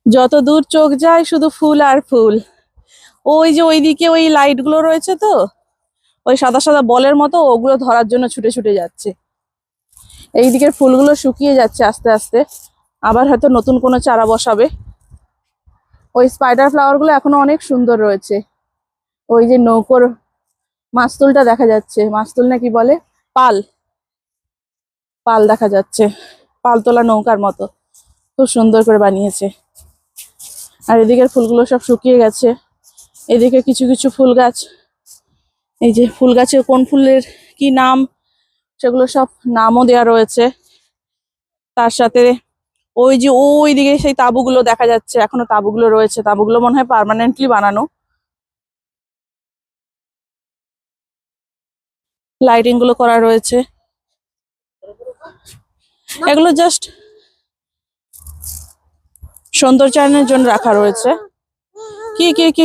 যত দূর চোখ যায় শুধু ফুল আর ফুল। ওই যে ওইদিকে ওই লাইট গুলো রয়েছে তো, ওই সাদা সাদা বলের মতো, ওগুলো ধরার জন্য ছুটে ছুটে যাচ্ছে। এই দিকের ফুলগুলো শুকিয়ে যাচ্ছে আস্তে আস্তে, আবার হয়তো নতুন কোনো চারা বসাবে। ওই স্পাইডার ফ্লাওয়ার গুলো এখনো অনেক সুন্দর রয়েছে। ওই যে নৌকোর মাস্তুলটা দেখা যাচ্ছে, মাস্তুল না কি বলে, পাল, পাল দেখা যাচ্ছে, পাল তোলা নৌকার মতো, খুব সুন্দর করে বানিয়েছে। আর এদিকের ফুলগুলো সব শুকিয়ে গেছে। এদিকে কিছু কিছু ফুল গাছ, এই যে ফুল গাছে কোন ফুলের কি নাম, সেগুলো সব নামও দেওয়া রয়েছে। তার সাথে ওই যে ওই দিকে সেই তাঁবুগুলো দেখা যাচ্ছে, এখনো তাঁবুগুলো রয়েছে, তাঁবুগুলো মনে হয় পার্মানেন্টলি বানানো। লাইটিং গুলো করা রয়েছে, এগুলো জাস্ট সৌন্দর্যায়নের জন্য রাখা রয়েছে। কি কি কি